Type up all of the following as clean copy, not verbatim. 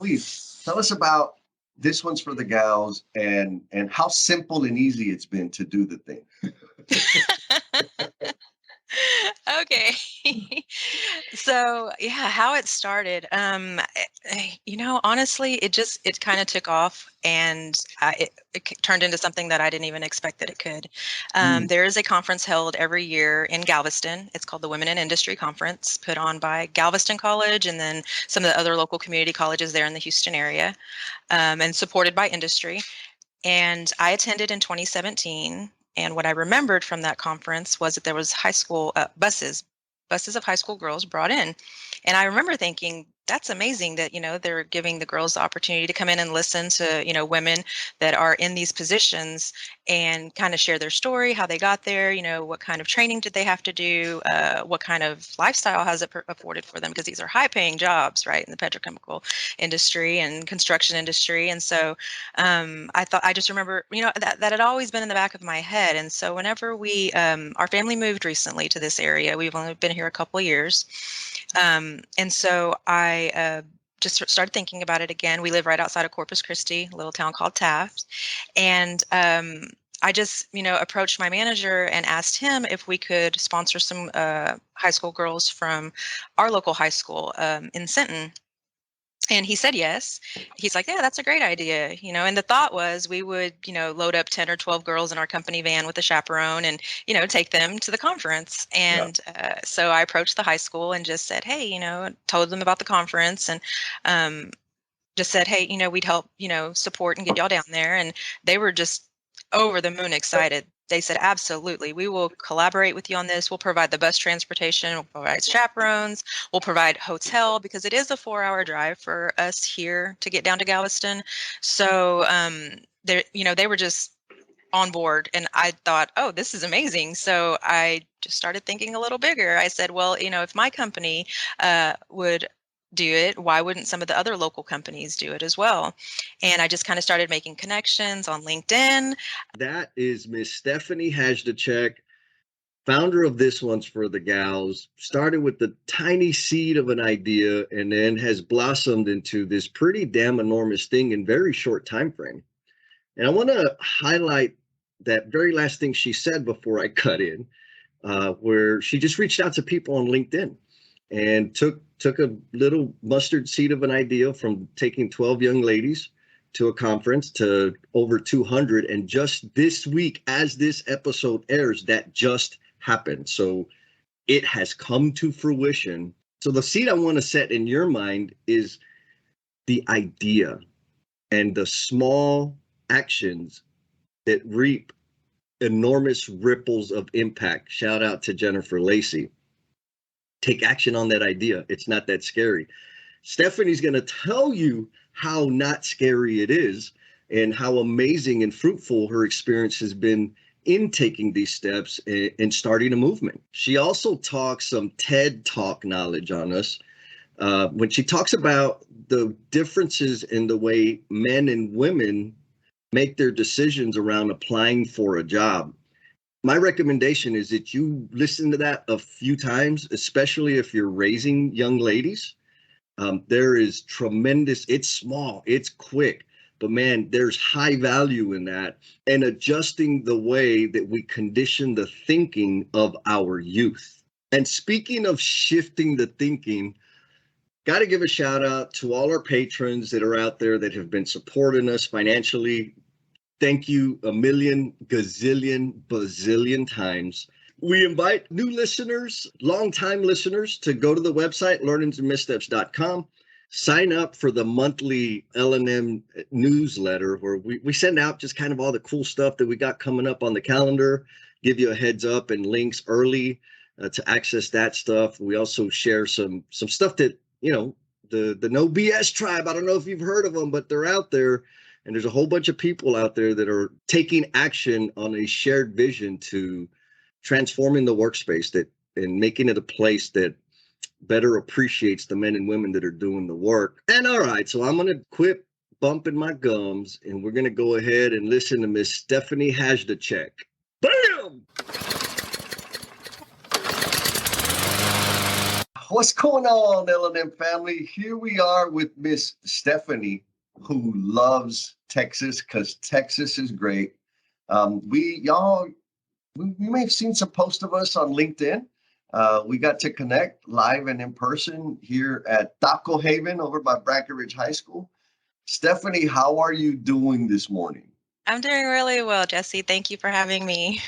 Please tell us about this one's for the gals and how simple and easy it's been to do the thing. Okay. So, yeah, how it started. Honestly, it kind of took off and it turned into something that I didn't even expect that it could. Mm, There is a conference held every year in Galveston. It's called the Women in Industry Conference, put on by Galveston College and then some of the other local community colleges there in the Houston area, and supported by industry. And I attended in 2017. And what I remembered from that conference was that there was high school buses of high school girls brought in. And I remember thinking, that's amazing that, they're giving the girls the opportunity to come in and listen to, women that are in these positions and kind of share their story, how they got there, what kind of training did they have to do, what kind of lifestyle has it afforded for them, because these are high paying jobs, right, in the petrochemical industry and construction industry. And so I just remember, that had always been in the back of my head. And so whenever our family moved recently to this area, we've only been here a couple of years. And so I just started thinking about it again. We live right outside of Corpus Christi, a little town called Taft. And I just, approached my manager and asked him if we could sponsor some high school girls from our local high school in Sinton. And he said yes. He's like, yeah, that's a great idea. And the thought was we would, load up 10 or 12 girls in our company van with a chaperone and, take them to the conference. yeah. And so I approached the high school and just said, hey, told them about the conference and just said, hey, we'd help, support and get y'all down there. And they were just over the moon excited. They said, absolutely, we will collaborate with you on this. We'll provide the bus transportation, we'll provide chaperones, we'll provide hotel, because it is a 4-hour drive for us here to get down to Galveston. So they were just on board, and I thought, oh, this is amazing. So I just started thinking a little bigger. I said, well, if my company would do it, why wouldn't some of the other local companies do it as well? And I just kind of started making connections on LinkedIn. That is Miss Stephanie Hajducek, founder of This One's for the Gals. Started with the tiny seed of an idea and then has blossomed into this pretty damn enormous thing in very short time frame. And I want to highlight that very last thing she said before I cut in, where she just reached out to people on LinkedIn and took a little mustard seed of an idea from taking 12 young ladies to a conference to over 200. And just this week, as this episode airs, that just happened. So it has come to fruition. So the seed I want to set in your mind is the idea and the small actions that reap enormous ripples of impact. Shout out to Jennifer Lacey. Take action on that idea. It's not that scary. Stephanie's going to tell you how not scary it is and how amazing and fruitful her experience has been in taking these steps and starting a movement. She also talks some TED Talk knowledge on us when she talks about the differences in the way men and women make their decisions around applying for a job. My recommendation is that you listen to that a few times, especially if you're raising young ladies. There is tremendous, it's small, it's quick, but man, there's high value in that, and adjusting the way that we condition the thinking of our youth. And speaking of shifting the thinking, got to give a shout out to all our patrons that are out there that have been supporting us financially. Thank you a million, gazillion, bazillion times. We invite new listeners, longtime listeners, to go to the website, learningsandmissteps.com. Sign up for the monthly L&M newsletter where we send out just kind of all the cool stuff that we got coming up on the calendar, give you a heads up and links early to access that stuff. We also share some stuff that, the No BS tribe, I don't know if you've heard of them, but they're out there. And there's a whole bunch of people out there that are taking action on a shared vision to transforming the workspace and making it a place that better appreciates the men and women that are doing the work. And all right, so I'm going to quit bumping my gums and we're going to go ahead and listen to Miss Stephanie Hajducek. Bam! What's going on, L&M family? Here we are with Miss Stephanie, who loves Texas because Texas is great. You may have seen some posts of us on LinkedIn. We got to connect live and in person here at Taco Haven over by Breckenridge High School. Stephanie, how are you doing this morning? I'm doing really well, Jesse. Thank you for having me.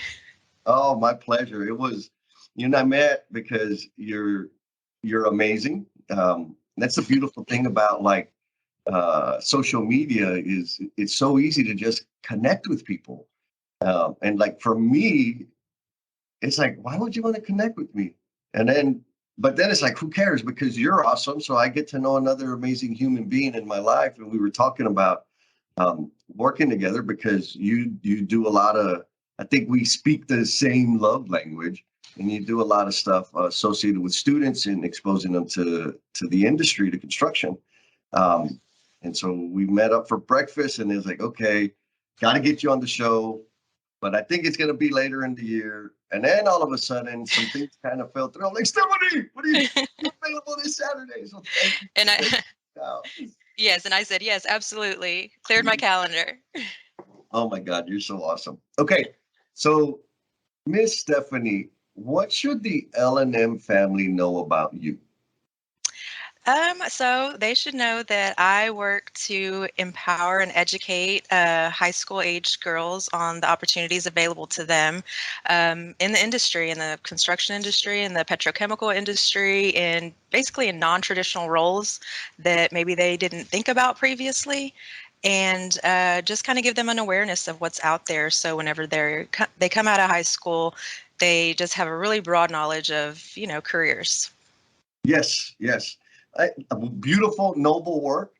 Oh, my pleasure. It was you and I met because you're amazing. That's the beautiful thing about social media is it's so easy to just connect with people. And like for me, it's like, why would you want to connect with me? But then it's like, who cares? Because you're awesome. So I get to know another amazing human being in my life. And we were talking about working together because you do a lot of, I think we speak the same love language, and you do a lot of stuff associated with students and exposing them to the industry, to construction. And so we met up for breakfast, and it was like, okay, got to get you on the show, but I think it's going to be later in the year. And then all of a sudden, some things kind of fell through. I'm like, Stephanie, what are you available this Saturday? So thank you. And yes, and I said yes, absolutely. Cleared my calendar. Oh my God, you're so awesome. Okay, so Miss Stephanie, what should the L&M family know about you? So they should know that I work to empower and educate high school aged girls on the opportunities available to them in the industry, in the construction industry, in the petrochemical industry, and basically in non-traditional roles that maybe they didn't think about previously. And just kind of give them an awareness of what's out there. So whenever they come out of high school, they just have a really broad knowledge of, careers. Yes, yes. Beautiful, noble work.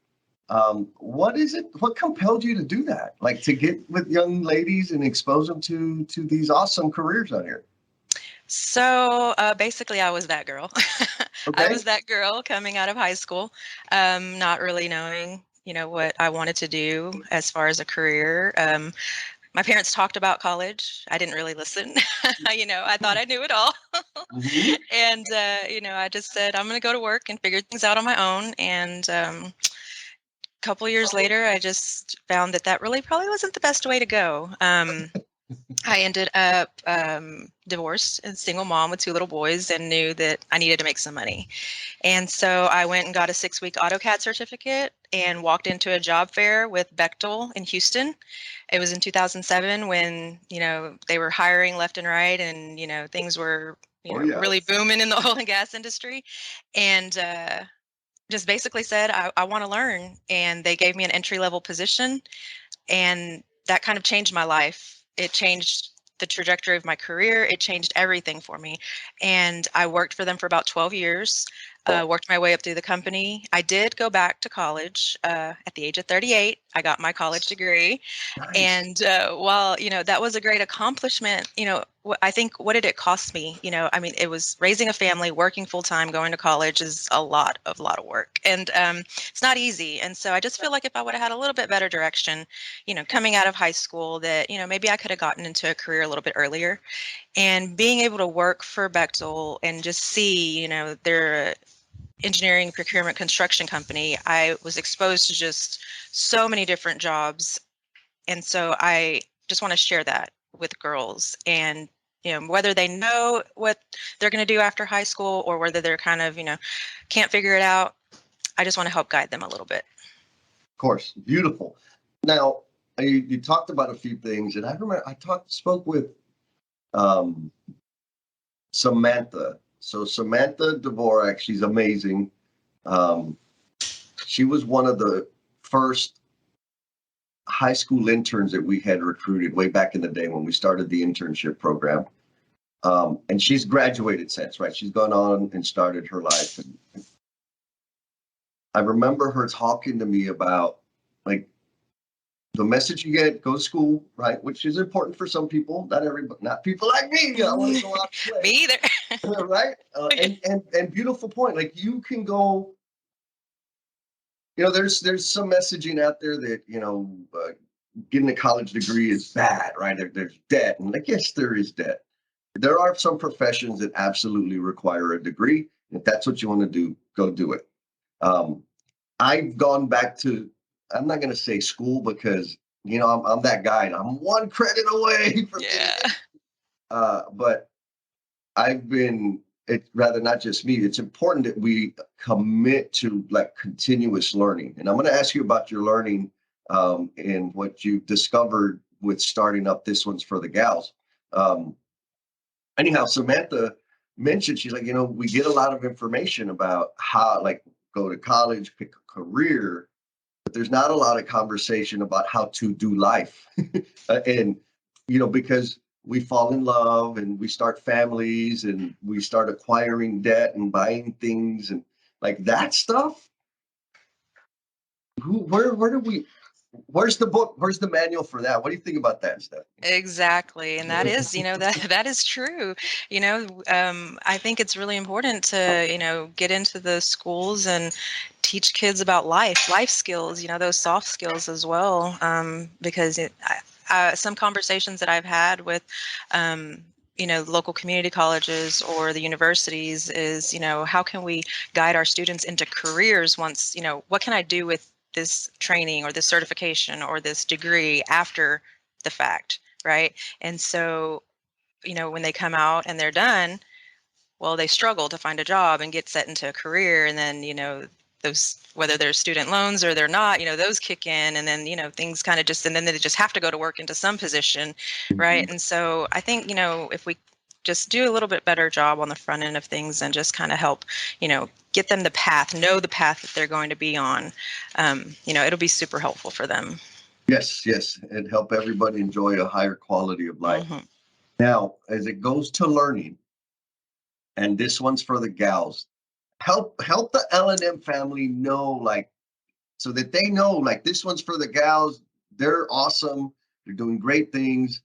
What is it? What compelled you to do that? Like to get with young ladies and expose them to these awesome careers out here? So basically, I was that girl. I Okay. was that girl coming out of high school, not really knowing, what I wanted to do as far as a career. My parents talked about college. I didn't really listen. I thought I knew it all. Mhm. And, I just said, I'm going to go to work and figure things out on my own. And a couple years later, I just found that really probably wasn't the best way to go. I ended up divorced and single mom with 2 little boys, and knew that I needed to make some money. And so I went and got a 6-week AutoCAD certificate and walked into a job fair with Bechtel in Houston. It was in 2007 when, they were hiring left and right, and, things were, Oh yeah. really booming in the oil and gas industry. And just basically said, I want to learn. And they gave me an entry level position. And that kind of changed my life. It changed the trajectory of my career. It changed everything for me. And I worked for them for about 12 years, worked my way up through the company. I did go back to college at the age of 38. I got my college degree. Nice. And while, that was a great accomplishment, I think, what did it cost me? I mean, it was raising a family, working full time, going to college is a lot of work. And it's not easy. And so I just feel like if I would have had a little bit better direction, coming out of high school, that, maybe I could have gotten into a career a little bit earlier. And being able to work for Bechtel and just see, their engineering, procurement, construction company, I was exposed to just so many different jobs. And so I just want to share that with girls, and whether they know what they're going to do after high school, or whether they're kind of can't figure it out, I just want to help guide them a little bit. Of course. Beautiful. Now, you talked about a few things, and I remember spoke with um, Samantha. So Samantha Dvorak, she's amazing. Um, she was one of the first high school interns that we had recruited way back in the day when we started the internship program. And she's graduated since, right? She's gone on and started her life. And I remember her talking to me about like the message you get, go to school, right? Which is important for some people, not everybody, not people like me. I want to go out and play. Me either. Right? And beautiful point. Like you can go, there's some messaging out there that, getting a college degree is bad, right? There's debt. And like, yes, there is debt. There are some professions that absolutely require a degree. If that's what you want to do, go do it. I've gone back to, I'm not going to say school because, I'm that guy and I'm one credit away from Yeah. but it's rather not just me. It's important that we commit to like continuous learning. And I'm going to ask you about your learning and what you discovered with starting up This One's for the Gals. Anyhow, Samantha mentioned, she's like, we get a lot of information about how, like, go to college, pick a career, but there's not a lot of conversation about how to do life. And, because we fall in love and we start families and we start acquiring debt and buying things and like that stuff. Where's the book? Where's the manual for that? What do you think about that, Steph? Exactly. And that is, that is true. I think it's really important to, get into the schools and teach kids about life skills, those soft skills as well. Because some conversations that I've had with, local community colleges or the universities is, how can we guide our students into careers once, what can I do with this training or this certification or this degree after the fact, right? And so, when they come out and they're done, well, they struggle to find a job and get set into a career. And then, those, whether they're student loans or they're not, those kick in, and then, things kind of just, and then they just have to go to work into some position, right? And so I think, if we just do a little bit better job on the front end of things and just kind of help, get them the path, know the path that they're going to be on, it'll be super helpful for them. Yes, and help everybody enjoy a higher quality of life. Mm-hmm. Now, as it goes to learning, and This One's for the Gals, help the L&M family know, like, so that they know, like, This One's for the Gals. They're awesome. They're doing great things.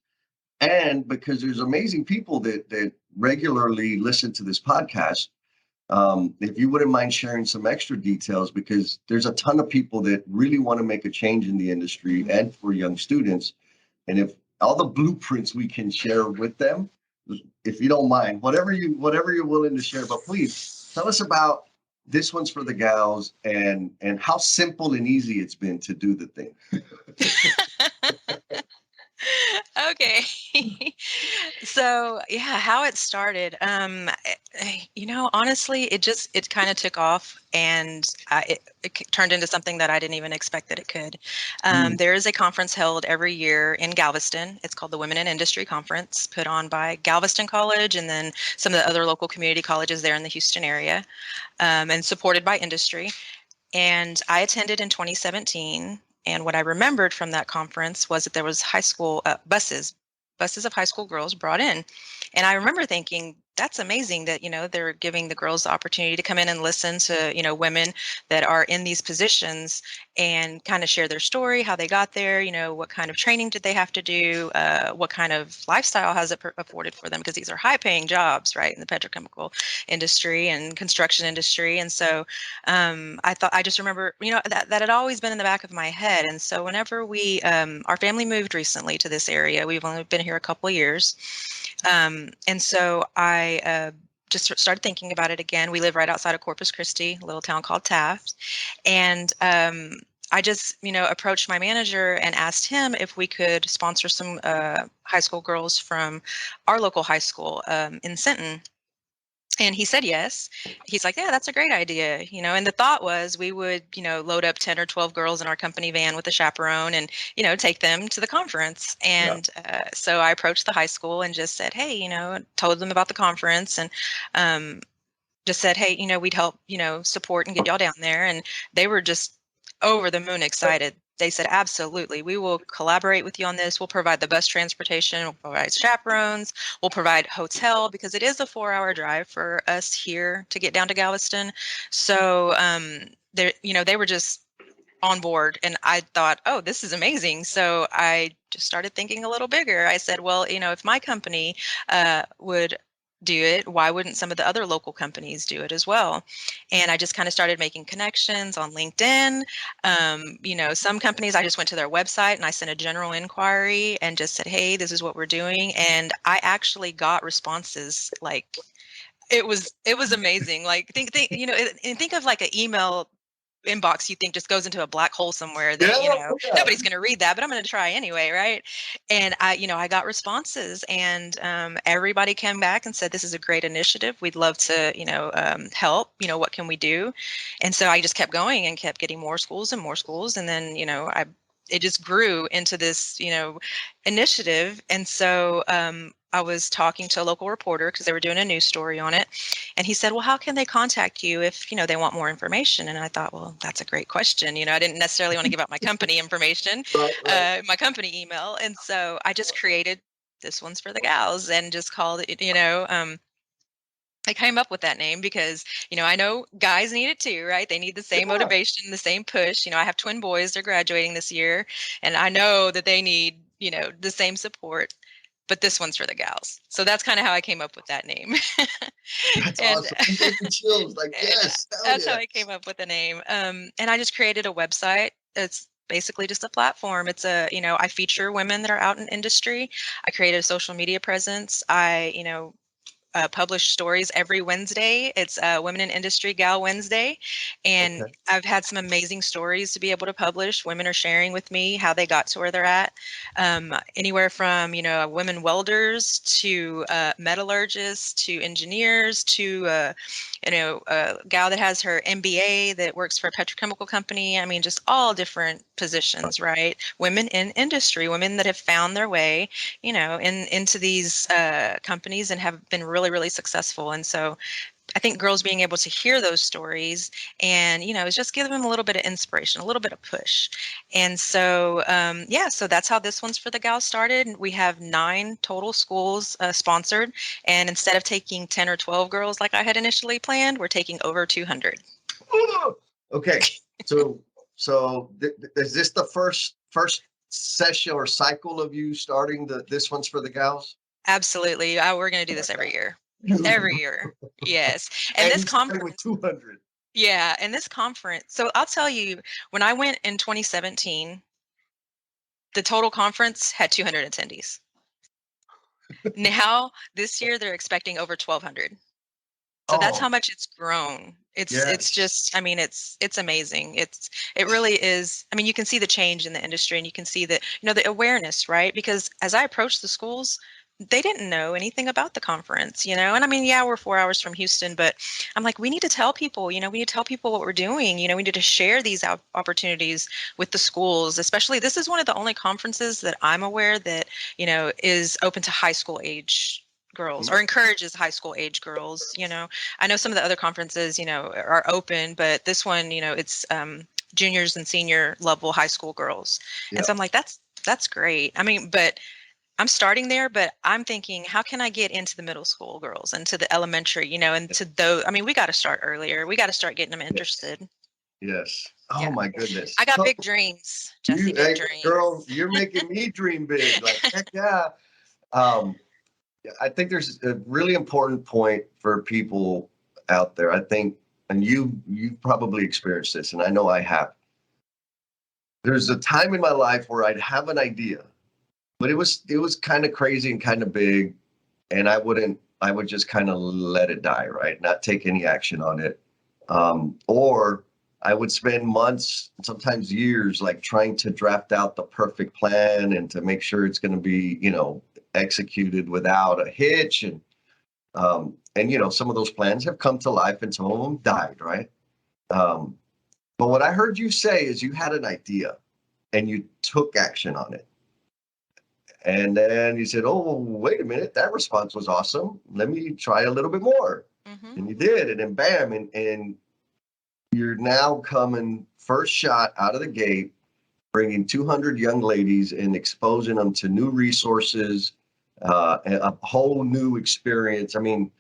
And because there's amazing people that regularly listen to this podcast, if you wouldn't mind sharing some extra details, because there's a ton of people that really want to make a change in the industry and for young students. And if all the blueprints we can share with them, if you don't mind, whatever you're willing to share, but please tell us about This One's for the Gals and how simple and easy it's been to do the thing. Okay. So yeah, how it started. Honestly, it kind of took off, and it turned into something that I didn't even expect that it could. There is a conference held every year in Galveston. It's called the Women in Industry Conference, put on by Galveston College and then some of the other local community colleges there in the Houston area, and supported by industry. And I attended in 2017. And what I remembered from that conference was that there was high school buses of high school girls brought in. And I remember thinking, that's amazing that, they're giving the girls the opportunity to come in and listen to, women that are in these positions and kind of share their story, how they got there, what kind of training did they have to do, what kind of lifestyle has it afforded for them, because these are high paying jobs, right, in the petrochemical industry and construction industry. And so I just remember, that had always been in the back of my head. And so whenever our family moved recently to this area, we've only been here a couple of years. And so I just started thinking about it again. We live right outside of Corpus Christi, a little town called Taft. And I just, approached my manager and asked him if we could sponsor some high school girls from our local high school in Sinton. And he said yes. He's like, yeah, that's a great idea. And the thought was we would, load up 10 or 12 girls in our company van with a chaperone and, take them to the conference. And so I approached the high school and just said, hey, told them about the conference and just said, hey, we'd help, support and get y'all down there. And they were just over the moon excited. They said, absolutely, we will collaborate with you on this. We'll provide the bus transportation, we'll provide chaperones, we'll provide hotel, because it is a 4-hour drive for us here to get down to Galveston. So they were just on board, and I thought, oh, this is amazing. So I just started thinking a little bigger. I said, well, if my company would do it, why wouldn't some of the other local companies do it as well? And I just kind of started making connections on LinkedIn. Some companies, I just went to their website and I sent a general inquiry and just said, hey, this is what we're doing. And I actually got responses like it was amazing. Like think and think of like an email inbox you think just goes into a black hole somewhere that nobody's going to read that, but I'm going to try anyway, right? And I got responses, and everybody came back and said, this is a great initiative, we'd love to help, what can we do? And so I just kept going and kept getting more schools and more schools, and then it just grew into this initiative. And so I was talking to a local reporter because they were doing a news story on it. And he said, well, how can they contact you if, they want more information? And I thought, well, that's a great question. I didn't necessarily want to give out my company information, Right. my company email. And so I just created This One's for the Gals and just called it, I came up with that name because, I know guys need it too, right? They need the same motivation, the same push. I have twin boys, they're graduating this year, and I know that they need, the same support. But this one's for the gals. So that's kind of how I came up with that name. That's And awesome. You gave me chills. Like, yes, that's how I came up with the name. And I just created a website. It's basically just a platform. It's I feature women that are out in industry. I created a social media presence. I, publish stories every Wednesday. It's Women in Industry Gal Wednesday. And Okay. I've had some amazing stories to be able to publish. Women are sharing with me how they got to where they're at. Anywhere from, women welders to metallurgists to engineers to, a gal that has her MBA that works for a petrochemical company. I mean, just all different positions, right? Women in industry, women that have found their way, into these companies and have been really, really successful. And so I think girls being able to hear those stories and, it's just give them a little bit of inspiration, a little bit of push. And so, so that's how This One's for the Gals started. We have 9 total schools sponsored. And instead of taking 10 or 12 girls like I had initially planned, we're taking over 200. Okay. So is this the first session or cycle of you starting This One's for the Gals? Absolutely. We're going to do this every year. Every year. Yes. And this conference with 200. Yeah, and this conference. So I'll tell you, when I went in 2017, the total conference had 200 attendees. Now, this year, they're expecting over 1,200. So that's how much it's grown. It's just, I mean, it's amazing. It really is. I mean, you can see the change in the industry, and you can see that, the awareness, right? Because as I approached the schools, they didn't know anything about the conference, and I mean, yeah, we're 4 hours from Houston, but I'm like, we need to tell people, we need to tell people what we're doing. We need to share these opportunities with the schools. Especially, this is one of the only conferences that I'm aware that, is open to high school age girls or encourages high school age girls. I know some of the other conferences, are open, but this one, it's juniors and senior level high school girls. And so I'm like, that's great. I mean, but I'm starting there, but I'm thinking, how can I get into the middle school girls and to the elementary, and to those, I mean, we got to start earlier. We got to start getting them interested. Yes. Oh Yeah. my goodness. I got big dreams, Jesse, big dreams. Girl, you're making me dream big. Like, heck yeah. I think there's a really important point for people out there. I think, and you've probably experienced this, and I know I have. There's a time in my life where I'd have an idea, but it was kind of crazy and kind of big, and I would just kind of let it die, right? Not take any action on it. Or I would spend months, sometimes years, like trying to draft out the perfect plan and to make sure it's going to be, executed without a hitch. And some of those plans have come to life and some of them died, right? But what I heard you say is you had an idea and you took action on it. And then you said, oh, wait a minute, that response was awesome. Let me try a little bit more. Mm-hmm. And you did. And then bam, and you're now coming first shot out of the gate, bringing 200 young ladies and exposing them to new resources, a whole new experience. I mean,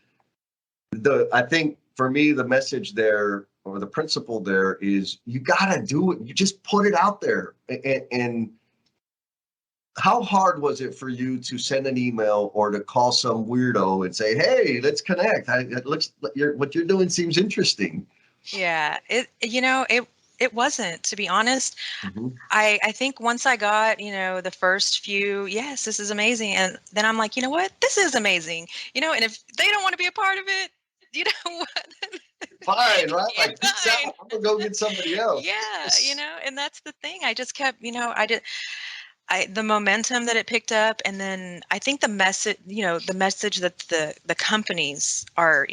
I think for me, the message there or the principle there is you got to do it. You just put it out there. And how hard was it for you to send an email or to call some weirdo and say, hey, let's connect. What you're doing seems interesting. Yeah, it wasn't, to be honest. Mm-hmm. I think once I got, the first few, yes, this is amazing. And then I'm like, you know what, this is amazing, and if they don't want to be a part of it, you know what? Fine, right? You're Like, peace fine. out. I'm gonna go get somebody else. Yeah, and that's the thing. I just kept, the momentum that it picked up, and then I think the message that the companies are,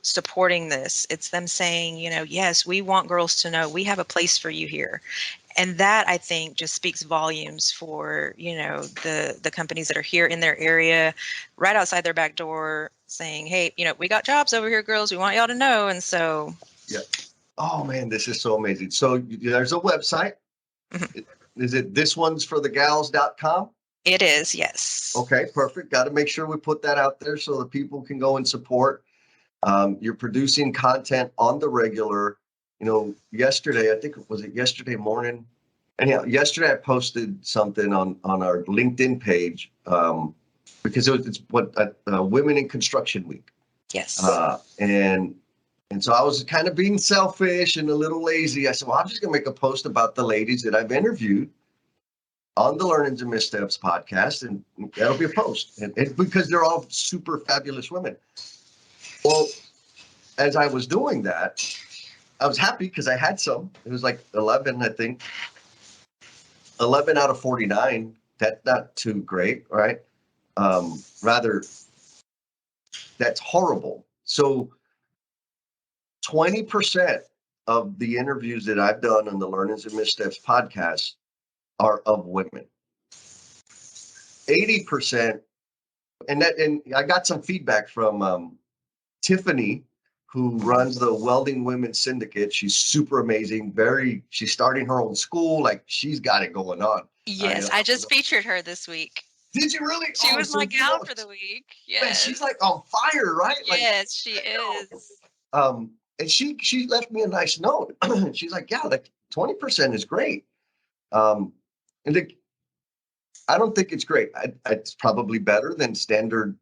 supporting this. It's them saying, yes, we want girls to know we have a place for you here. And that, I think, just speaks volumes for, the companies that are here in their area, right outside their back door, saying, hey, we got jobs over here, girls. We want y'all to know. And so, Yeah. Oh man, this is so amazing. So there's a website. mhm. Is it thisonesforthegals.com? It is, yes. Okay, perfect. Got to make sure we put that out there so that people can go and support. You're producing content on the regular. Yesterday, I think yesterday morning? Anyhow, yesterday I posted something on our LinkedIn page because it's Women in Construction Week. Yes. And so I was kind of being selfish and a little lazy. I said, well, I'm just going to make a post about the ladies that I've interviewed on the Learnings and Missteps podcast, and that'll be a post. And because they're all super fabulous women. Well, as I was doing that, I was happy because I had some. It was like 11, I think. 11 out of 49. That's not too great, right? Rather, that's horrible. So 20% of the interviews that I've done on the Learnings and Missteps podcast are of women. 80%, and I got some feedback from Tiffany, who runs the Welding Women Syndicate. She's super amazing. She's starting her own school. Like, she's got it going on. Yes, I just featured her this week. Did you really? She was my gal for the week. Yes. Man, she's like on fire, right? Yes, she is. And she left me a nice note. She's like, yeah, like 20% is great. And I don't think it's great. It's probably better than standard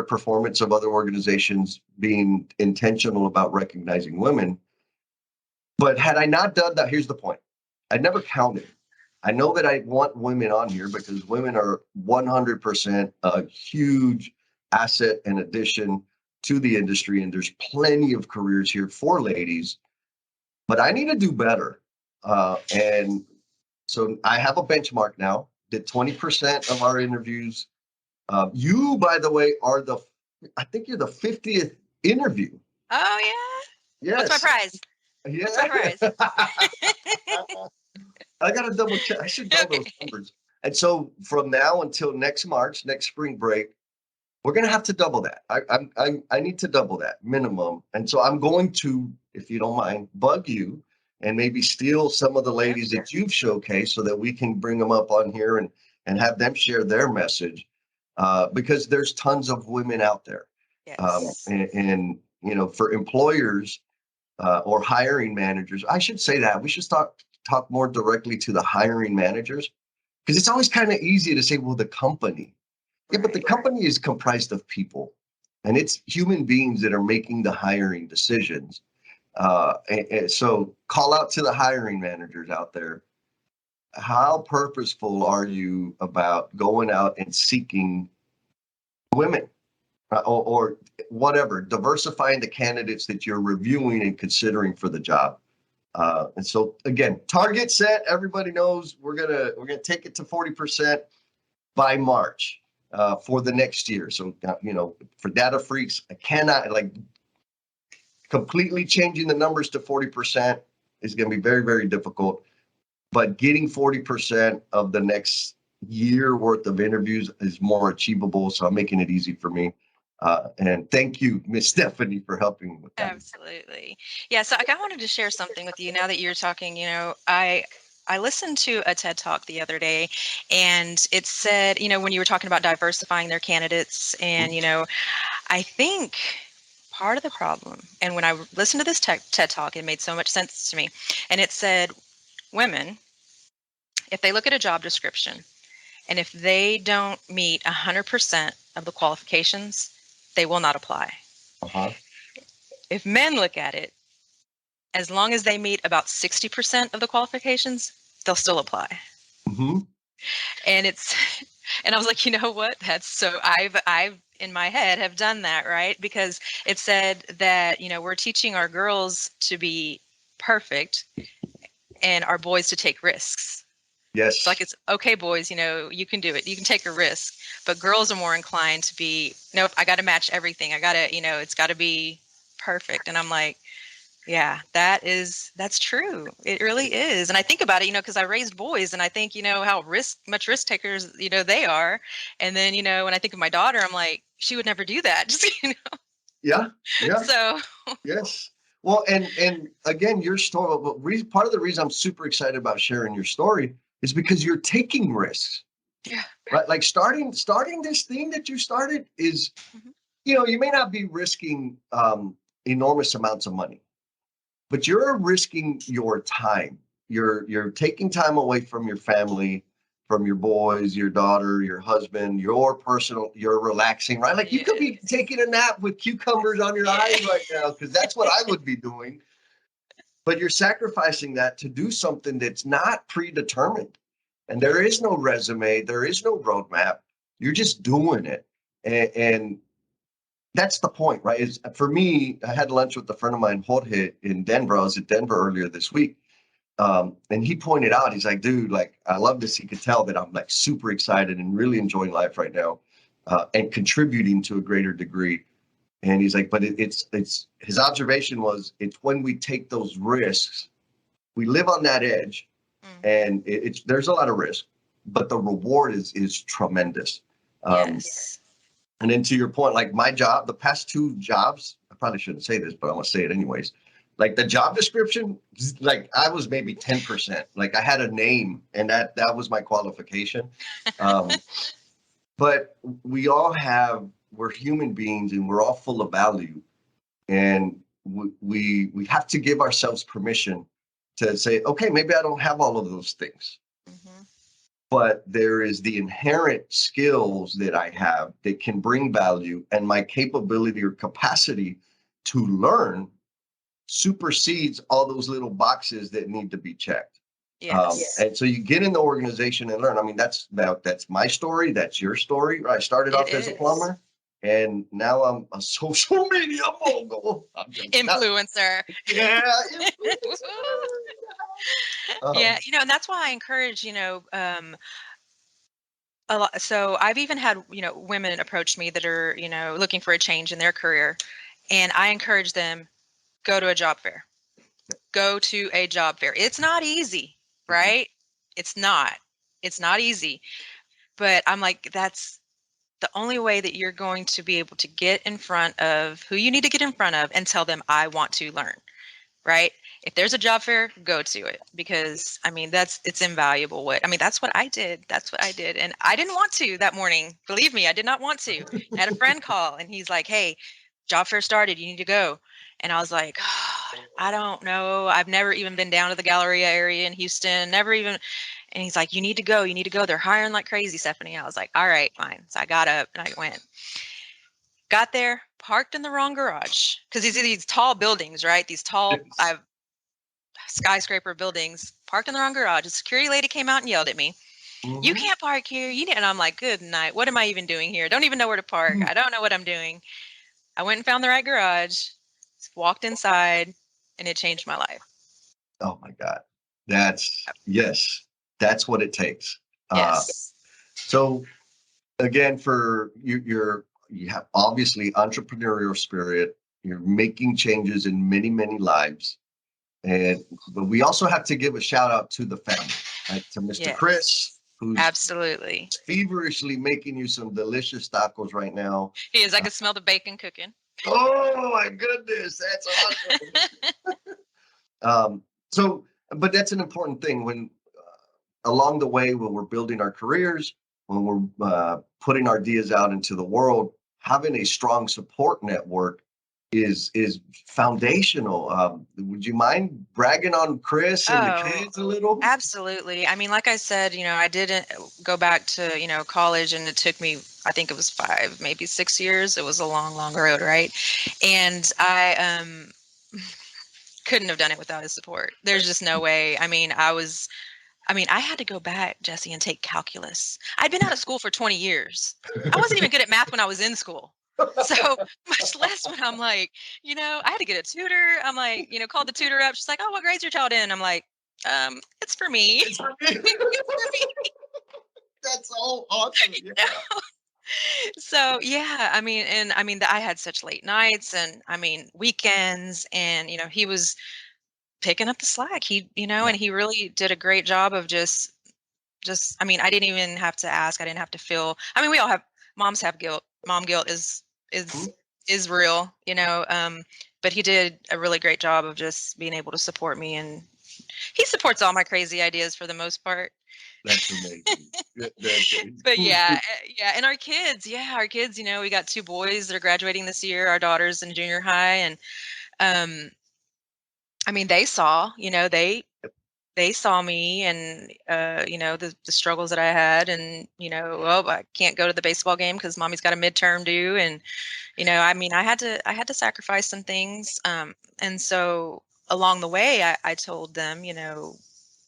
performance of other organizations being intentional about recognizing women. But had I not done that, here's the point. I'd never counted. I know that I want women on here because women are 100% a huge asset and addition to the industry. And there's plenty of careers here for ladies, but I need to do better. And so I have a benchmark now that 20% of our interviews, you, by the way, I think you're the 50th interview. Oh, yeah? Yes. What's my prize? Yeah. What's my prize? I got to double check. I should know those numbers. And so from now until next March, next spring break, we're going to have to double that. I need to double that minimum. And so I'm going to, if you don't mind, bug you and maybe steal some of the ladies that you've showcased so that we can bring them up on here and have them share their message. Because there's tons of women out there. Yes. And for employers or hiring managers, I should say that we should talk more directly to the hiring managers, because it's always kind of easy to say, well, the company. Yeah, but the company is comprised of people, and it's human beings that are making the hiring decisions. And so call out to the hiring managers out there. How purposeful are you about going out and seeking women or whatever, diversifying the candidates that you're reviewing and considering for the job? And so again, target set. Everybody knows we're gonna take it to 40% by March for the next year. So for data freaks, I cannot completely changing the numbers to 40% is going to be very, very difficult. But getting 40% of the next year worth of interviews is more achievable. So I'm making it easy for me. And thank you, Miss Stephanie, for helping with that. Absolutely. Yeah. So I wanted to share something with you now that you're talking. I listened to a TED Talk the other day, and it said, when you were talking about diversifying their candidates, and, I think part of the problem, and when I listened to this TED Talk, it made so much sense to me. And it said, women, if they look at a job description, and if they don't meet 100% of the qualifications, they will not apply. Uh-huh. If men look at it, as long as they meet about 60% of the qualifications, they'll still apply. Mm-hmm. And And I was like, you know what? That's so I've in my head have done that, right? Because it said that, we're teaching our girls to be perfect and our boys to take risks. Yes. It's like, it's okay, boys, you can do it. You can take a risk. But girls are more inclined to be, nope, I got to match everything. I got to, it's got to be perfect. And I'm like, yeah, that's true. It really is. And I think about it, because I raised boys, and I think, how much risk takers, they are. And then, when I think of my daughter, I'm like, she would never do that. Just, Yeah. Yeah. So. Yes. Well, and again, your story, part of the reason I'm super excited about sharing your story is because you're taking risks. Yeah. Right. Like starting this thing that you started is, you may not be risking enormous amounts of money, but you're risking your time. You're taking time away from your family, from your boys, your daughter, your husband, you're relaxing, right? Like you could be taking a nap with cucumbers on your eyes right now, because that's what I would be doing. But you're sacrificing that to do something that's not predetermined. And there is no resume, there is no roadmap. You're just doing it. And that's the point, right? Is for me, I had lunch with a friend of mine, Jorge, in Denver. I was at Denver earlier this week. And he pointed out, he's like, dude, like, I love this. He could tell that I'm like super excited and really enjoying life right now, and contributing to a greater degree. And he's like, but it's his observation was, it's when we take those risks, we live on that edge, and there's a lot of risk, but the reward is tremendous. Yes. And then to your point, like my job, the past 2 jobs, I probably shouldn't say this, but I'm gonna say it anyways. Like the job description, like I was maybe 10%. Like I had a name, and that was my qualification. But we're human beings, and we're all full of value. And we have to give ourselves permission to say, okay, maybe I don't have all of those things. But there is the inherent skills that I have that can bring value, and my capability or capacity to learn supersedes all those little boxes that need to be checked. Yes. And so you get in the organization and learn. I mean, that's my story. That's your story. I started off as a plumber, and now I'm a social media mogul. Influencer. Yeah. Yeah, and that's why I encourage, a lot. So I've even had, women approach me that are, looking for a change in their career, and I encourage them, go to a job fair. Go to a job fair. It's not easy, right? It's not easy, but I'm like, that's the only way that you're going to be able to get in front of who you need to get in front of and tell them, I want to learn, right? If there's a job fair, go to it, because it's invaluable. That's what I did. And I didn't want to that morning. Believe me, I did not want to. I had a friend call, and he's like, hey, job fair started, you need to go. And I was like, oh, I don't know. I've never even been down to the Galleria area in Houston, never even. And he's like, you need to go. They're hiring like crazy, Stephanie. I was like, all right, fine. So I got up and I went. Got there, parked in the wrong garage, because these tall buildings, right? These tall skyscraper buildings. Parked in the wrong garage. The security lady came out and yelled at me. You can't park here. And I'm like, good night. What am I even doing here? Don't even know where to park. I don't know what I'm doing. I went and found the right garage, walked inside, and it changed my life. Oh my God. That's what it takes. Yes. So again, for you have obviously entrepreneurial spirit. You're making changes in many, many lives. But we also have to give a shout out to the family, right? To Mr. Chris, who's absolutely feverishly making you some delicious tacos right now. He is. I can smell the bacon cooking. Oh my goodness, that's awesome. But that's an important thing when along the way, when we're building our careers, when we're putting our ideas out into the world, having a strong support network is foundational. Would you mind bragging on Chris and the kids a little? Absolutely. Like I said, I didn't go back to, college, and it took me, I think it was 5, maybe 6 years. It was a long, long road, right? And I couldn't have done it without his support. There's just no way. I was I mean, I had to go back, Jesse, and take calculus. I'd been out of school for 20 years. I wasn't even good at math when I was in school. So much less when I'm like, I had to get a tutor. I'm like, called the tutor up. She's like, "Oh, what grade's your child in?" I'm like, it's for me. It's for me. It's for me. That's all awesome. Yeah. So yeah, I had such late nights and weekends, and he was picking up the slack. And he really did a great job of I didn't even have to ask. I didn't have to feel. We all have moms have guilt. Mom guilt is Mhm. is real, but he did a really great job of just being able to support me, and he supports all my crazy ideas for the most part. That's amazing. But yeah, and our kids, we got 2 boys that are graduating this year, our daughters in junior high, and um they saw, they saw me, and the struggles that I had, and well, I can't go to the baseball game because mommy's got a midterm due, and I had to sacrifice some things, and so along the way I told them,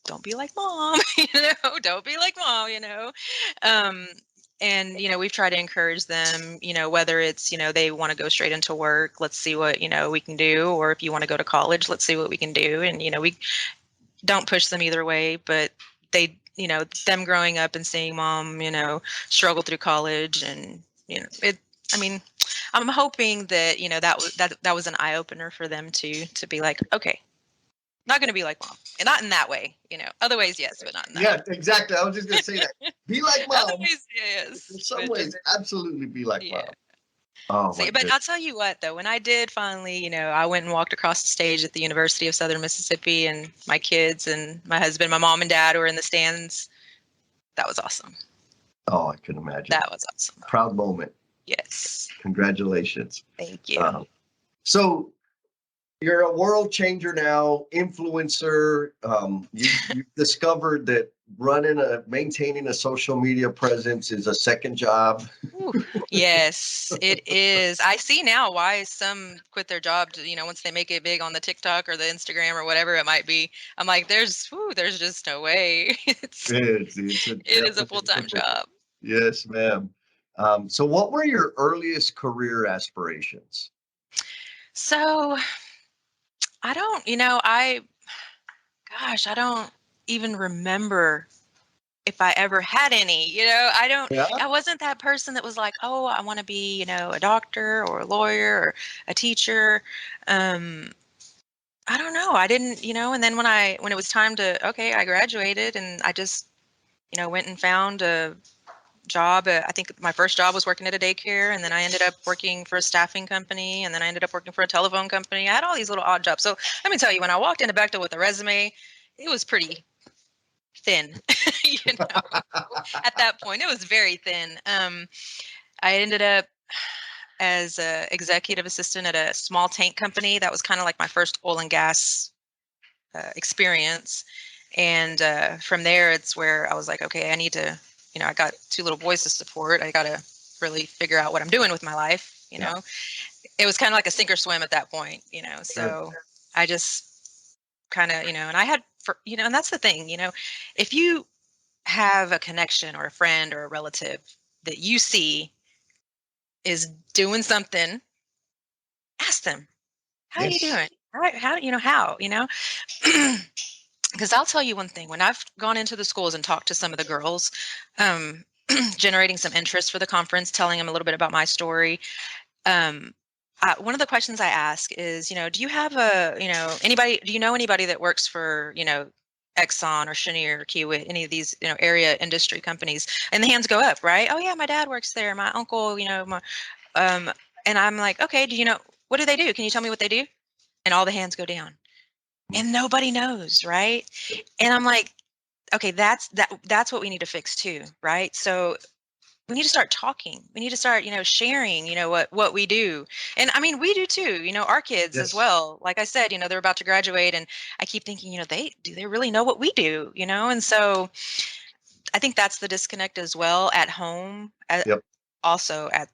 don't be like mom. Don't be like mom. um and we've tried to encourage them, whether it's they want to go straight into work, let's see what we can do, or if you want to go to college, let's see what we can do, and we don't push them either way, but they, them growing up and seeing mom, struggle through college, and I mean, I'm hoping that that was an eye opener for them to be like, okay, not going to be like mom, and not in that way, other ways yes, but not in that way. Yeah, exactly. I was just gonna say that. Be like Other mom. ways yes, In some but ways, absolutely be like yeah. mom. Oh So, my but goodness. I'll tell you what, though, when I did finally, I went and walked across the stage at the University of Southern Mississippi, and my kids and my husband, my mom and dad were in the stands. That was awesome. Oh, I can imagine. That was awesome. Proud moment. Yes. Congratulations. Thank you. So you're a world changer now, influencer. You've discovered that maintaining a social media presence is a second job. Ooh, yes, it is. I see now why some quit their job once they make it big on the TikTok or the Instagram or whatever it might be. I'm like, there's just no way. It is a full-time job. Yes, ma'am. So what were your earliest career aspirations? So I don't, I don't even remember if I ever had any. Yeah. I wasn't that person that was like, oh, I want to be, a doctor or a lawyer or a teacher. I don't know. I didn't, and then when it was time to, okay, I graduated, and I just, went and found a job. I think my first job was working at a daycare, and then I ended up working for a staffing company, and then I ended up working for a telephone company. I had all these little odd jobs. So let me tell you, when I walked into Bechtel with a resume, it was pretty thin. At that point, it was very thin. I ended up as a executive assistant at a small tank company. That was kind of like my first oil and gas experience. And from there, it's where I was like, okay, I need to, I got 2 little boys to support. I got to really figure out what I'm doing with my life. It was kind of like a sink or swim at that point, so I just kind of, and I had, and that's the thing, if you have a connection or a friend or a relative that you see is doing something, ask them, how are you doing? How, because I'll tell you one thing, when I've gone into the schools and talked to some of the girls, generating some interest for the conference, telling them a little bit about my story. One of the questions I ask is, do you have do you know anybody that works for, Exxon or Cheniere or Kiewit, any of these, area industry companies? And the hands go up, right? Oh yeah, my dad works there. My uncle, and I'm like, okay, what do they do? Can you tell me what they do? And all the hands go down, and nobody knows, right? And I'm like, okay, that's what we need to fix too, right? So we need to start talking. We need to start, sharing, what we do. And we do too, our kids as well. Like I said, they're about to graduate, and I keep thinking, they really know what we do, And so I think that's the disconnect as well at home. Yep. Also at,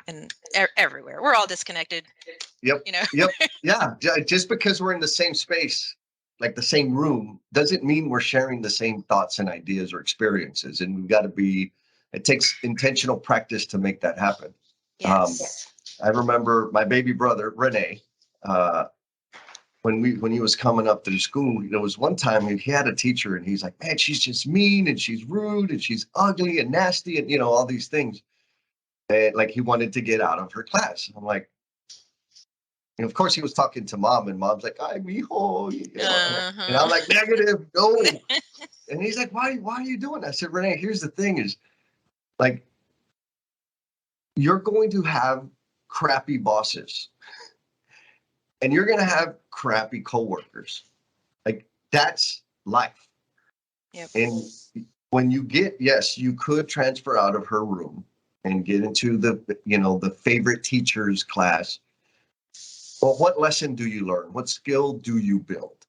and everywhere. We're all disconnected. Yep. Yep. Yeah. Just because we're in the same space, like the same room doesn't mean we're sharing the same thoughts and ideas or experiences. And we've got to be, it takes intentional practice to make that happen. Yes. I remember my baby brother, Renee, when he was coming up through school, there was one time he had a teacher and he's like, man, she's just mean and she's rude and she's ugly and nasty and, all these things. And like he wanted to get out of her class. I'm like, and of course he was talking to mom and mom's like, ay, mijo. And I'm like, negative, no. And he's like, why are you doing that? I said, Renee, here's the thing is like, you're going to have crappy bosses and you're going to have crappy coworkers. Like that's life. Yep. And when you yes, you could transfer out of her room and get into the favorite teacher's class. Well, what lesson do you learn? What skill do you build?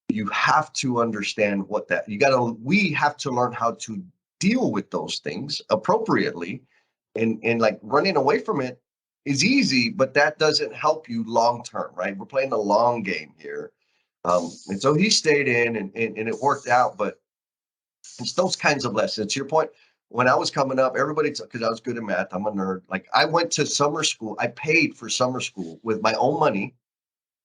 You have to understand we have to learn how to deal with those things appropriately. And like running away from it is easy, but that doesn't help you long term, right? We're playing the long game here. And so he stayed in and it worked out, but it's those kinds of lessons. To your point, when I was coming up, everybody, because I was good at math, I'm a nerd. Like I went to summer school. I paid for summer school with my own money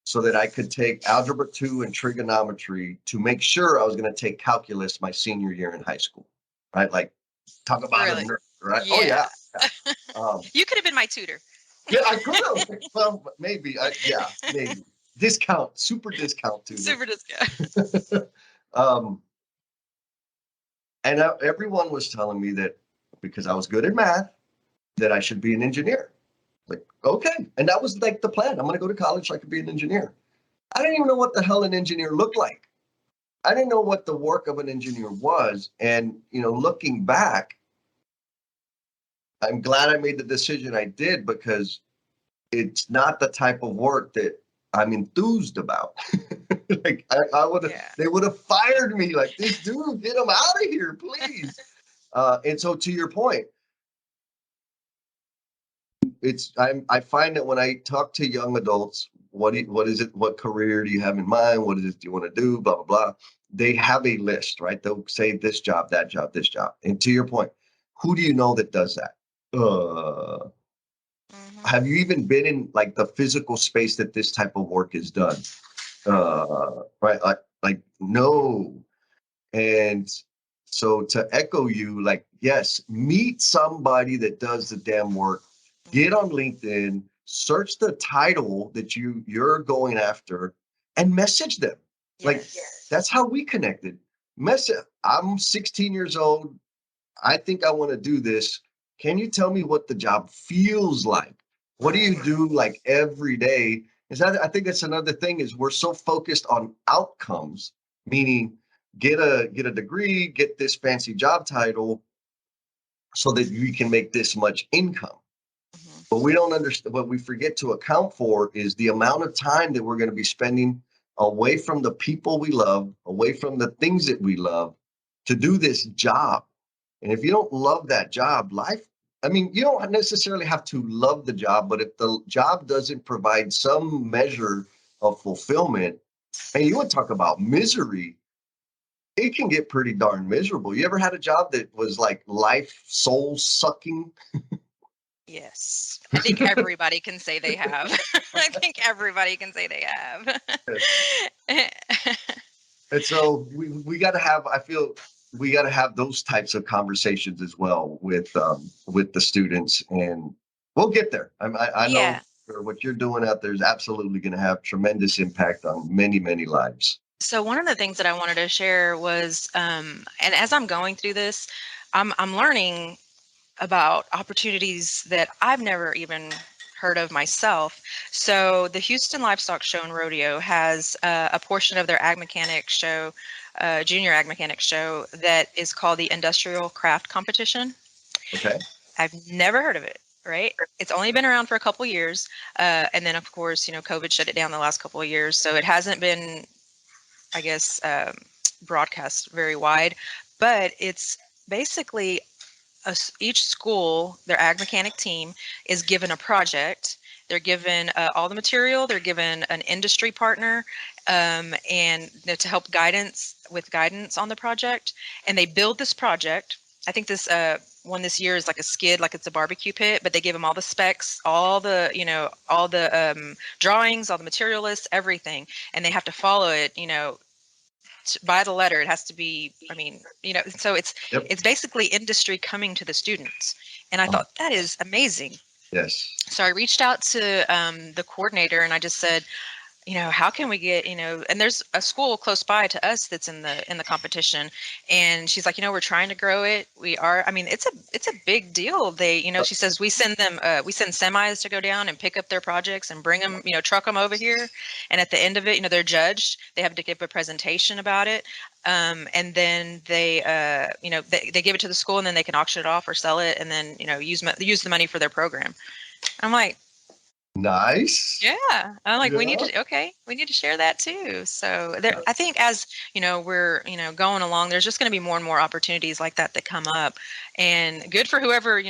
so that I could take Algebra 2 and trigonometry to make sure I was going to take calculus my senior year in high school, right? Like talk about a nerd, right? Yeah. Oh, yeah. You could have been my tutor. Yeah, I could have. Well, maybe. Maybe. Discount, super discount tutor. Super discount. And everyone was telling me that because I was good at math, that I should be an engineer. Like, okay. And that was like the plan. I'm going to go to college so I could be an engineer. I didn't even know what the hell an engineer looked like. I didn't know what the work of an engineer was. And, looking back, I'm glad I made the decision I did because it's not the type of work that I'm enthused about. Like I would have, they would have fired me. Like this dude, get him out of here, please. And so to your point, I find that when I talk to young adults, what is it? What career do you have in mind? What is it do you want to do? Blah blah blah. They have a list, right? They'll say this job, that job, this job. And to your point, who do you know that does that? Have you even been in like the physical space that this type of work is done? Right? Like no. And so to echo you, like, yes, meet somebody that does the damn work. Get on LinkedIn, search the title that you're going after and message them. Yes. Like that's how we connected. I'm 16 years old. I think I want to do this. Can you tell me what the job feels like? What do you do like every day? I think that's another thing is we're so focused on outcomes, meaning get a degree, get this fancy job title so that you can make this much income. But we don't understand, what we forget to account for is the amount of time that we're going to be spending away from the people we love, away from the things that we love to do this job. And if you don't love that job, you don't necessarily have to love the job, but if the job doesn't provide some measure of fulfillment, and you would talk about misery, it can get pretty darn miserable. You ever had a job that was like life soul sucking? Yes. I think everybody can say they have. I think everybody can say they have. And so we got to have, I feel we got to have those types of conversations as well with the students, and we'll get there. I know what you're doing out there is absolutely going to have tremendous impact on many, many lives. So one of the things that I wanted to share was, and as I'm going through this, I'm learning about opportunities that I've never even heard of myself. So the Houston Livestock Show and Rodeo has a portion of their ag mechanics show, junior ag mechanics show, that is called the Industrial Craft Competition. Okay. I've never heard of it. Right. It's only been around for a couple of years. And then, of course, COVID shut it down the last couple of years. So it hasn't been, I guess, broadcast very wide. But it's basically each school, their ag mechanic team, is given a project. They're given all the material. They're given an industry partner and to help guidance on the project. And they build this project. I think this one this year is like a skid, like it's a barbecue pit, but they give them all the specs, all the drawings, all the material lists, everything, and they have to follow it, by the letter. It has to be, so it's basically industry coming to the students. And I thought that is amazing. Yes. So I reached out to the coordinator and I just said, how can we get, and there's a school close by to us that's in the competition. And she's like, we're trying to grow it. We are, it's a big deal. They, she says, we send semis to go down and pick up their projects and bring them, truck them over here. And at the end of it, they're judged. They have to give a presentation about it. And then they give it to the school and then they can auction it off or sell it. And then, use the money for their program. I'm like, nice. Yeah. I'm like, we need to share that too. So there, I think as, we're, going along, there's just going to be more and more opportunities like that come up, and good for whoever,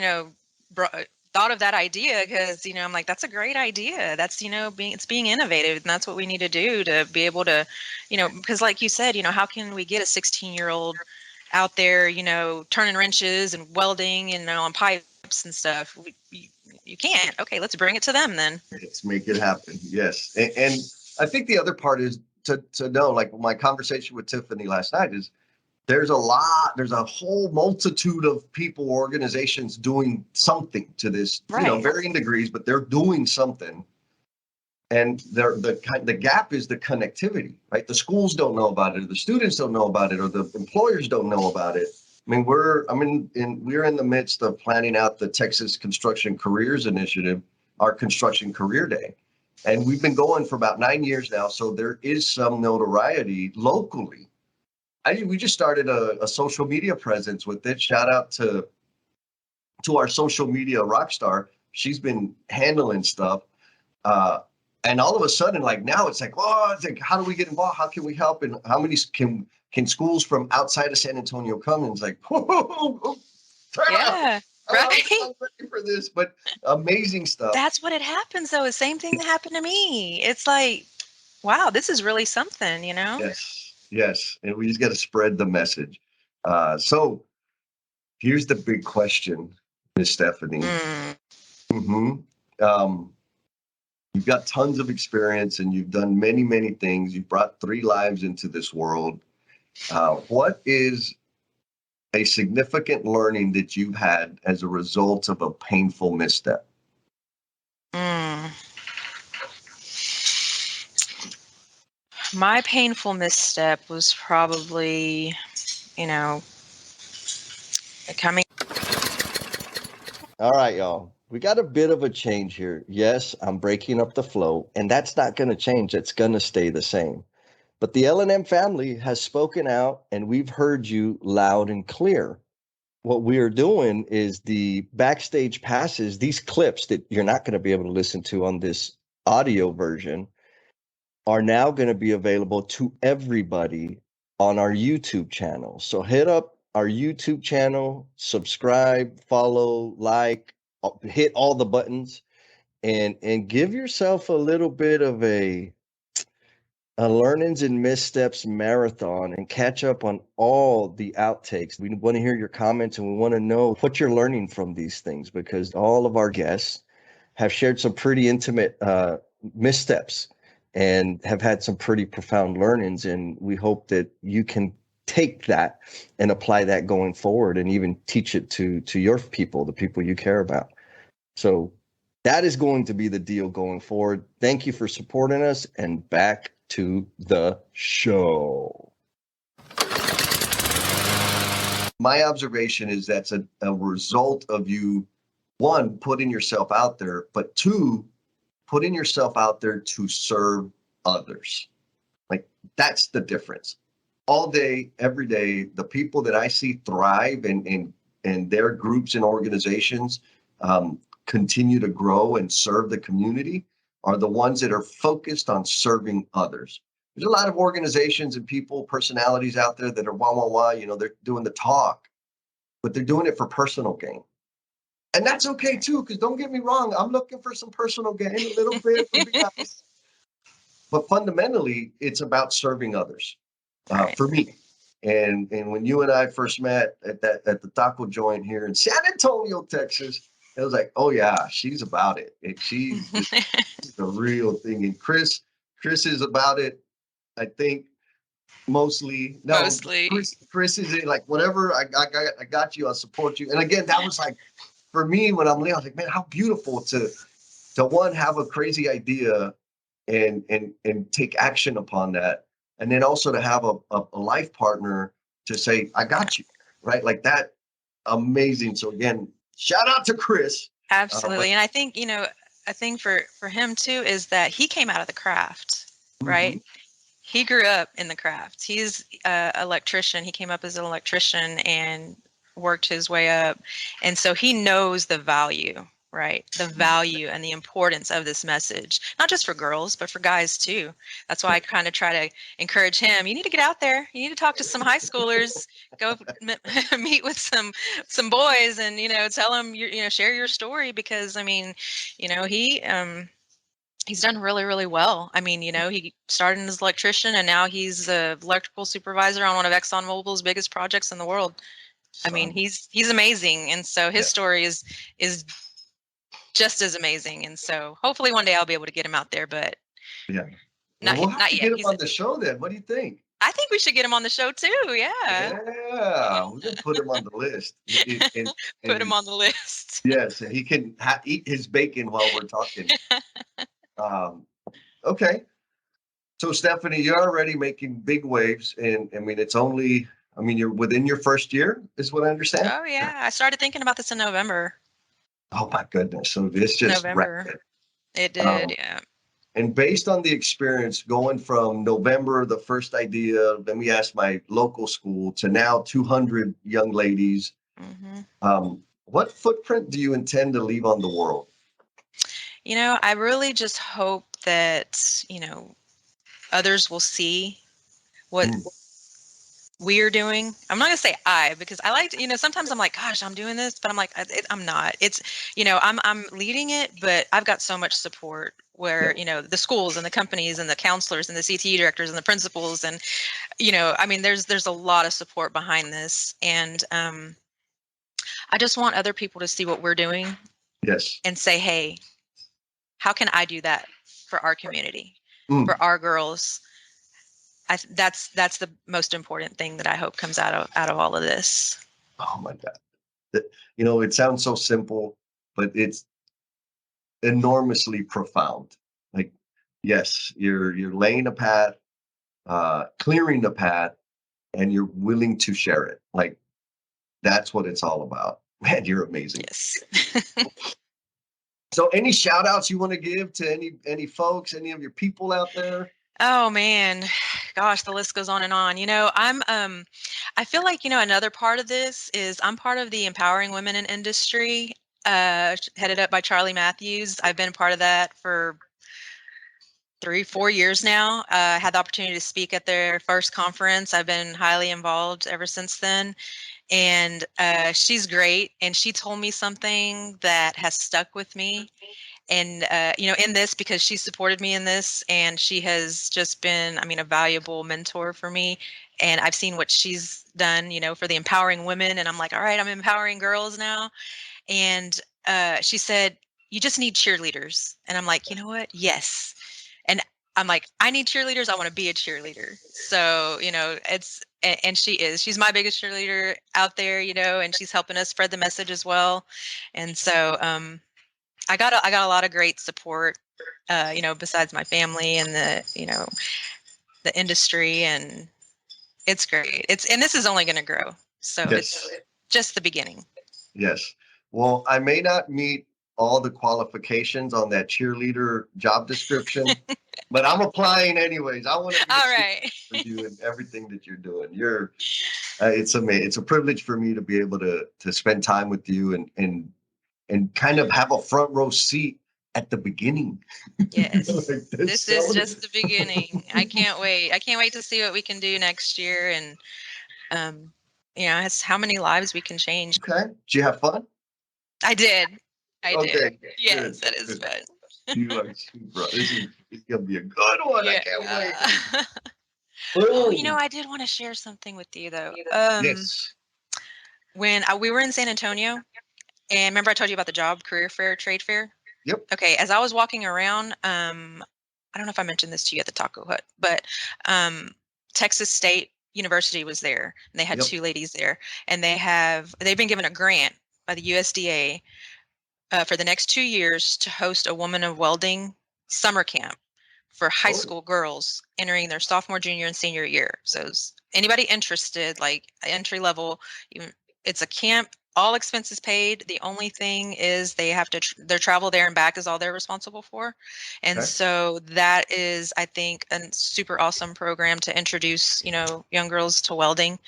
thought of that idea. Cause, I'm like, that's a great idea. That's, being innovative, and that's what we need to do to be able to, because like you said, how can we get a 16-year-old out there, turning wrenches and welding and on pipes and stuff? You can't. Okay, let's bring it to them then. Let's make it happen. Yes. And I think the other part is to know, like my conversation with Tiffany last night, is there's a whole multitude of people, organizations doing something to this, varying degrees, but they're doing something. And the gap is the connectivity, right? The schools don't know about it, or the students don't know about it, or the employers don't know about it. We're in the midst of planning out the Texas Construction Careers Initiative, our Construction Career Day. And we've been going for about 9 years now. So there is some notoriety locally. We just started a social media presence with it. Shout out to our social media rock star. She's been handling stuff. And all of a sudden, like now it's like, how do we get involved? How can we help? And how many can schools from outside of San Antonio come? And it's like, yeah, right. I'm ready for this, but amazing stuff. That's what it happens though. The same thing that happened to me. It's like, wow, this is really something, Yes. And we just got to spread the message. So here's the big question, Miss Stephanie. You've got tons of experience and you've done many, many things. You've brought 3 lives into this world. What is a significant learning that you've had as a result of a painful misstep? My painful misstep was probably, coming. All right, y'all. We got a bit of a change here. Yes, I'm breaking up the flow, and that's not going to change. It's going to stay the same. But the L&M family has spoken out, and we've heard you loud and clear. What we are doing is the backstage passes, these clips that you're not going to be able to listen to on this audio version, are now going to be available to everybody on our YouTube channel. So hit up our YouTube channel, subscribe, follow, like, hit all the buttons, and give yourself a little bit of a learnings and missteps marathon and catch up on all the outtakes. We want to hear your comments and we want to know what you're learning from these things, because all of our guests have shared some pretty intimate missteps and have had some pretty profound learnings. And we hope that you can take that and apply that going forward and even teach it to your people, the people you care about. So that is going to be the deal going forward. Thank you for supporting us, and back to the show. My observation is that's a result of you, 1, putting yourself out there, but 2, putting yourself out there to serve others. Like, that's the difference. All day, every day, the people that I see thrive and their groups and organizations continue to grow and serve the community are the ones that are focused on serving others. There's a lot of organizations and people, personalities out there that are they're doing the talk, but they're doing it for personal gain. And that's okay too, because don't get me wrong, I'm looking for some personal gain a little bit. Would be nice. But fundamentally, it's about serving others. Right. For me. And when you and I first met at the taco joint here in San Antonio, Texas, it was like, oh yeah, she's about it. And she's the real thing. And Chris is about it. I think mostly. No, Mostly. Chris is it, like whatever. I got you. I'll support you. And again, that was like for me when I'm little, I was like, man, how beautiful to one have a crazy idea and take action upon that. And then also to have a life partner to say, I got you, right? Like that, amazing. So again, shout out to Chris. Absolutely. And I think, I think for him too, is that he came out of the craft, right? He grew up in the craft. He's an electrician. He came up as an electrician and worked his way up. And so he knows the value, right? The value and the importance of this message, not just for girls, but for guys too. That's why I kind of try to encourage him. You need to get out there. You need to talk to some high schoolers, go meet with some boys and, tell them, share your story because, I mean, he's done really, really well. I mean, he started as an electrician and now he's an electrical supervisor on one of ExxonMobil's biggest projects in the world. I mean, he's amazing. And so his story is just as amazing. And so hopefully one day I'll be able to get him out there, but yeah, not, we'll have not to yet. get him on the show then. What do you think? I think we should get him on the show too. Yeah. Yeah, we're gonna put him on the list. Put him on the list. Yes, and he can eat his bacon while we're talking. Okay. So Stephanie, you're already making big waves, and I mean, you're within your first year, is what I understand. Oh yeah, I started thinking about this in November. Oh my goodness! So this just November. rapid. It did, yeah. And based on the experience going from November, the first idea, then we asked my local school to now 200 young ladies. What footprint do you intend to leave on the world? I really just hope that, others will see what we're doing. I'm not going to say because I like to, sometimes I'm like, gosh, I'm doing this, but I'm like, I'm not. It's, I'm leading it, but I've got so much support where, the schools and the companies and the counselors and the CTE directors and the principals and, I mean, there's a lot of support behind this. And I just want other people to see what we're doing. Yes. And say, hey, how can I do that for our community, for our girls? That's the most important thing that I hope comes out of all of this. Oh my God. It sounds so simple, but it's enormously profound. Like, yes, you're laying a path, clearing the path, and you're willing to share it. Like, that's what it's all about. Man, you're amazing. Yes. So any shout outs you want to give to any folks, any of your people out there? Oh man, gosh, the list goes on and on. I feel like, another part of this is I'm part of the Empowering Women in Industry, headed up by Charlie Matthews. I've been part of that for 3-4 years now. I had the opportunity to speak at their first conference. I've been highly involved ever since then. And she's great. And she told me something that has stuck with me. And, in this, because she supported me in this, and she has just been, a valuable mentor for me. And I've seen what she's done, for the empowering women. And I'm like, all right, I'm empowering girls now. And she said, you just need cheerleaders. And I'm like, you know what? Yes. And I'm like, I need cheerleaders. I want to be a cheerleader. So, and she's my biggest cheerleader out there, and she's helping us spread the message as well. And so, I got a lot of great support, besides my family and the industry, and it's great. And this is only going to grow. So It's just the beginning. Yes. Well, I may not meet all the qualifications on that cheerleader job description, but I'm applying anyways. I want to be all right for you and everything that you're doing. It's amazing. It's a privilege for me to be able to spend time with you and kind of have a front row seat at the beginning. Yes. Like this is just the beginning. I can't wait. I can't wait to see what we can do next year. And, it's how many lives we can change. Okay. Did you have fun? I did. I Okay, did. good, Yes, that is good. fun. You are super. This is gonna be a good one. I can't wait. Oh, Boom. I did want to share something with you though. Yes. When we were in San Antonio, and remember I told you about the job career fair, trade fair? Yep. Okay, as I was walking around, I don't know if I mentioned this to you at the Taco Hut, but Texas State University was there, and they had Yep. 2 ladies there, and they've been given a grant by the USDA for the next 2 years to host a Woman of Welding summer camp for high Oh. school girls entering their sophomore, junior, and senior year. So anybody interested, like entry level, it's a camp, all expenses paid. The only thing is they have to their travel there and back is all they're responsible for. And Okay. so that is, I think, a super awesome program to introduce, young girls to welding.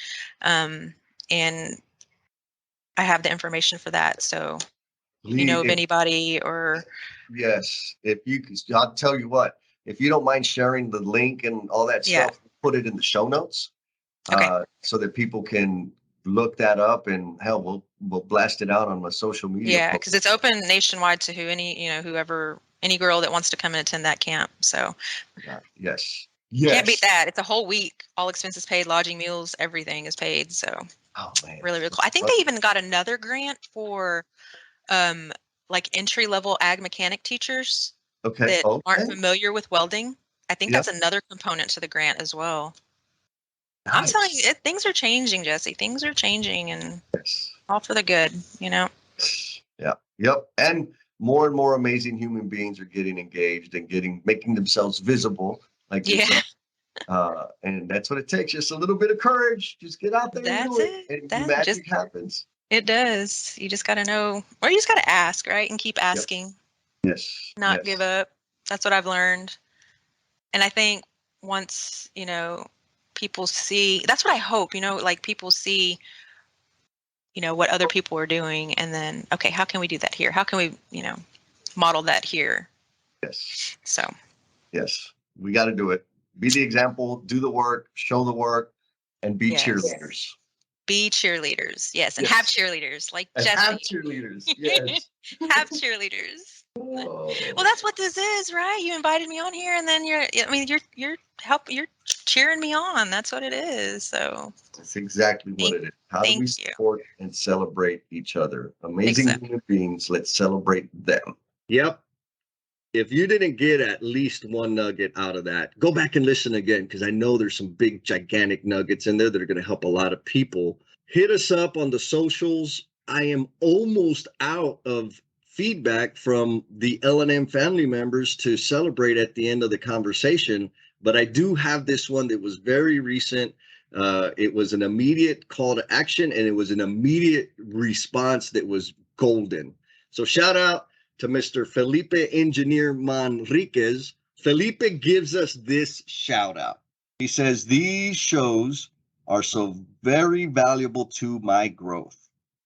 And I have the information for that. So if you know of anybody or Yes, if you could, I'll tell you what, if you don't mind sharing the link and all that Yeah. stuff, put it in the show notes. Okay. So that people can look that up, and hell, we'll blast it out on my social media. Yeah, posts. because it's open nationwide to any girl that wants to come and attend that camp. So Yes. can't beat that. It's a whole week, all expenses paid, lodging, meals, everything is paid. So Oh man, really, really cool. I think they even got another grant for like entry level ag mechanic teachers okay. that aren't Okay. familiar with welding. I think Yep. that's another component to the grant as well. I'm telling you, Nice. things are changing, Jesse. Things are changing, and Yes. all for the good, Yeah. Yep. And more amazing human beings are getting engaged and making themselves visible, like Yeah, yourself. And that's what it takes. Just a little bit of courage. Just get out there and that's do it, it. and That just magic happens. It does. You just got to know, or you just got to ask, right? And keep Yep. asking, Yes. not Yes. give up. That's what I've learned. And I think once, people see, that's what I hope, like people see, what other people are doing. And then, okay, how can we do that here? How can we, model that here? Yes. So, Yes. We got to do it. Be the example, do the work, show the work, and be yes. cheerleaders. Be cheerleaders. Yes. And have cheerleaders like And Jesse. have cheerleaders. Yes. Have cheerleaders. Oh. Well, that's what this is, right? You invited me on here, and then you're cheering me on. That's what it is. So That's exactly what it is. How do we support and celebrate each other? Amazing human beings. Let's celebrate them. Yep. If you didn't get at least one nugget out of that, go back and listen again, because I know there's some big, gigantic nuggets in there that are going to help a lot of people. Hit us up on the socials. I am almost out of feedback from the L&M family members to celebrate at the end of the conversation, but I do have this one that was very recent. It was an immediate call to action, and it was an immediate response that was golden. So shout out to Mr. Felipe Engineer Manriquez. Felipe gives us this shout out. He says, these shows are so very valuable to my growth.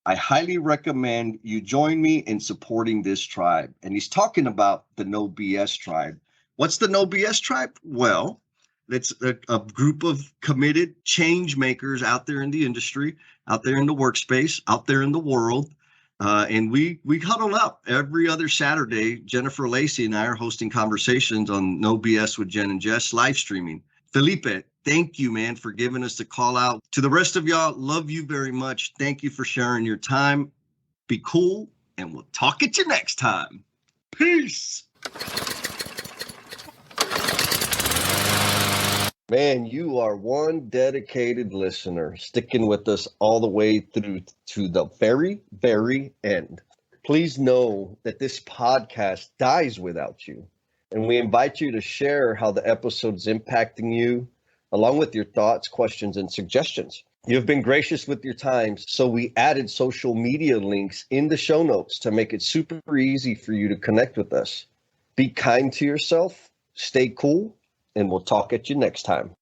I highly recommend you join me in supporting this tribe. And he's talking about the No BS tribe. What's the No BS tribe? Well, it's a group of committed change makers out there in the industry, out there in the workspace, out there in the world. And we huddle up every other Saturday. Jennifer Lacey and I are hosting conversations on No BS with Jen and Jess, live streaming. Felipe, thank you, man, for giving us the call out. To the rest of y'all, love you very much. Thank you for sharing your time. Be cool, and we'll talk at you next time. Peace. Man, you are one dedicated listener, sticking with us all the way through to the very, very end. Please know that this podcast dies without you, and we invite you to share how the episode's impacting you, along with your thoughts, questions, and suggestions. You've been gracious with your time, so we added social media links in the show notes to make it super easy for you to connect with us. Be kind to yourself, stay cool, and we'll talk at you next time.